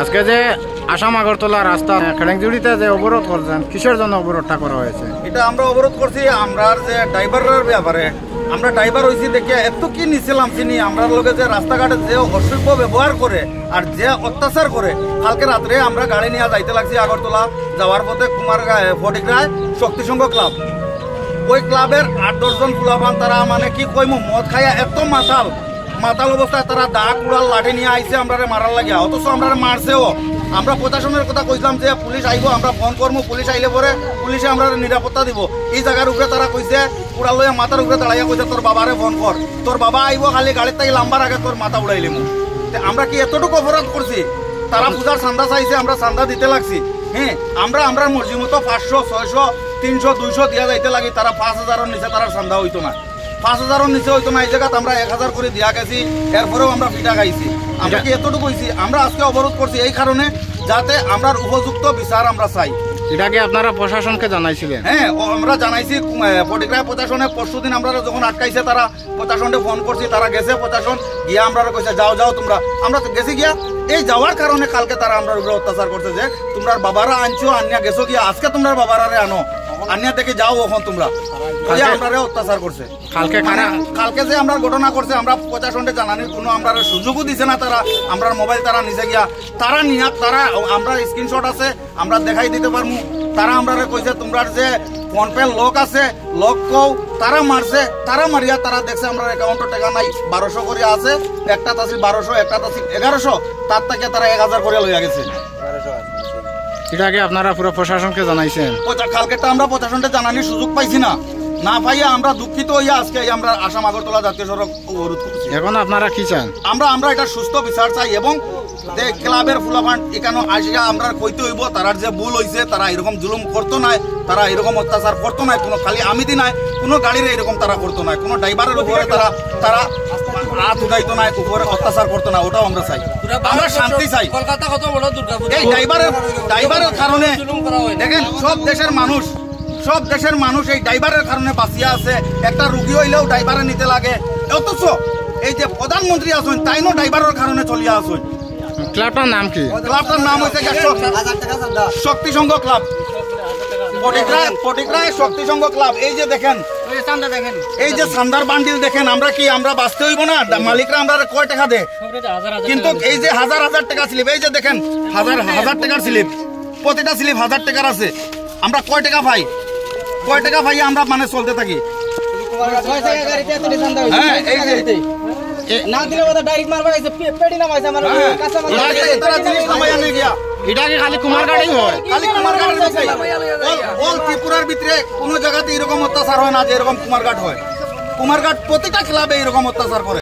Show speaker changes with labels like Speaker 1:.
Speaker 1: আজকে যে আসাম আগরতলা রাস্তা খেড়েংজুড়িতে যে অবরোধ করছেন, কিসের জন্য অবরোধটা করা হয়েছে?
Speaker 2: এটা আমরা অবরোধ করছি আমরা যে ড্রাইভারের ব্যাপারে। আমরা ড্রাইভার হয়েছি দেখে এত কি নিছিলাম চিনি আমরা লোকে যে রাস্তাঘাটে যে অসভ্য ব্যবহার করে আর যে অত্যাচার করে। কালকে রাত্রে আমরা গাড়ি নিয়ে যাইতে লাগছি আগরতলা, যাওয়ার পথে ফটিকরায় শক্তিসংঘ ক্লাব, ওই ক্লাবের 8-10 জন ফুলাবান তারা মানে কি কইমু মদ খাইয়া এত মাতাল অবস্থায় তারা দা কুড়াল লাঠি নিয়ে আইছে আমরা মারার লাগিয়া, অথচ আমরা মারছেও। আমরা প্রশাসনের কথা কইলাম যে পুলিশ আইব, আমরা ফোন করবো, পুলিশ আইলে পরে পুলিশে আমরা নিরাপত্তা দিব। এই জায়গার উপরে তারা কইছে কুড়াল লইয়া মাথার উপরে দাঁড়াইয়া কইছে তোর বাবারে ফোন কর, তোর বাবা আইব খালি গাড়ির থেকে লাম্বার আগে তোর মাথা উড়াইলিম। আমরা কি এতটুকু অপরাধ করছি? তারা পূজার চান্দা চাইছে, আমরা চান্দা দিতে লাগছি। হ্যাঁ, আমরা মর্জি মতো 500, 600, 300, 200 দিয়া যাইতে লাগি। তারা 5000-এর নিচে তারা চান্দা হইতো না, 5000-এর নিচে হইতো না। এই জায়গাতে আমরা 1000 করে দিয়া গেছি, এরপরেও আমরা পিঠা খাইছি। আমরা কি এতটুকু হইছি? আমরা আজকে অবরোধ করছি এই কারণে যাতে আমরা উপযুক্ত বিচার আমরা চাই।
Speaker 1: এটাকে আপনারা প্রশাসনকে জানাইছিলেন?
Speaker 2: হ্যাঁ, আমরা জানাইছি ফটিকরায় প্রশাসনে। পরশুদিন আমরা যখন আটকাইছে তারা প্রশাসনে ফোন করছি, তারা গেছে প্রশাসন গিয়া আমরা কইছে যাও তোমরা। আমরা গেছি গিয়া, এই যাওয়ার কারণে কালকে তারা আমরা উপরে অত্যাচার করছে যে তোমরা বাবারা আনছো আনিয়া গেছো গিয়া, আজকে তোমরা বাবারারে আনো আনিয়া থেকে যাও ওখান তোমরা। আমরা অত্যাচার করছে কালকে যে আমরা ঘটনা করছে, আমরা প্রশাসনে জানানির কোনো আমরা সুযোগও দিছে না। তারা আমরা মোবাইল তারা নিচে গিয়া তারা নিয়া তারা আমরা স্ক্রিনশট আছে আমরা দেখাই দিতে পারবো। তারা আমরা কইছে তোমরা যে ফোন পে লোক আছে লোক কও, তারা মারছে। তারা মারিয়া তারা দেখছে আমরা অ্যাকাউন্টে টাকা নাই, 1200 করে আছে, একটা তাসিল 1200, একটা তাসিল 1100, তার থেকে তারা 1000 করে লইয়া গেছে।
Speaker 1: এটাকে আপনারা পুরো প্রশাসনকে জানাইছেন?
Speaker 2: কালকেটা আমরা প্রশাসনকে জানানোর সুযোগ পাইছি না পাইয়া আমরা দুঃখিত হইয়া আজকে আমরা আসাম আগরতলা জাতীয় সড়ক অবরোধ করছি।
Speaker 1: এখন আপনারা কি চান? আমরা
Speaker 2: এটা সুস্থ বিচার চাই এবং ক্লাবের ফুলাফান্ড এখানে আসিয়া আমরা কইতে হইব তারার যে ভুল হয়েছে, তারা এরকম জুলুম করতো না, তারা এরকম অত্যাচার করতো না, কোনো খালি আমিদি নাই, কোনো গাড়ির এরকম তারা করতো না, কোনো ড্রাইভারের উপরে তারা হাত উঠাইতো না, উপরে অত্যাচার করতো না। ওটাও আমরা চাই, আমরা শান্তি চাই। এই ড্রাইভারের কারণে দেখেন সব দেশের মানুষ এই ড্রাইভারের কারণে বাঁচিয়া আছে। একটা রুগী হইলেও ড্রাইভারে নিতে লাগে, অথচ এই যে প্রধানমন্ত্রী আছেন তাইনো ড্রাইভারের কারণে চলিয়া আছেন।
Speaker 1: ক্লাবটার নাম কি?
Speaker 2: ক্লাবটার নাম হচ্ছে শক্তিসংঘ ক্লাব, ফটিকরায় শক্তিসংঘ ক্লাব। এই যে দেখেন, এই যে চান্দার বান্ডিল দেখেন, আমরা বাঁচতে হইব না? মালিকরা আমরা কয় টাকা দেয়, কিন্তু এই যে হাজার টাকা স্লিপ, এই যে দেখেন হাজার টাকার স্লিপ, প্রতিটা স্লিপ 1000 টাকার আছে। আমরা কয় টাকা পাই আমরা মানে চলতে থাকি। ত্রিপুরার ভিতরে কোন জায়গাতে এরকম অত্যাচার হয় না যে এরকম কুমারঘাট হয়। কুমারঘাট প্রতিটা ক্লাবে এরকম অত্যাচার করে।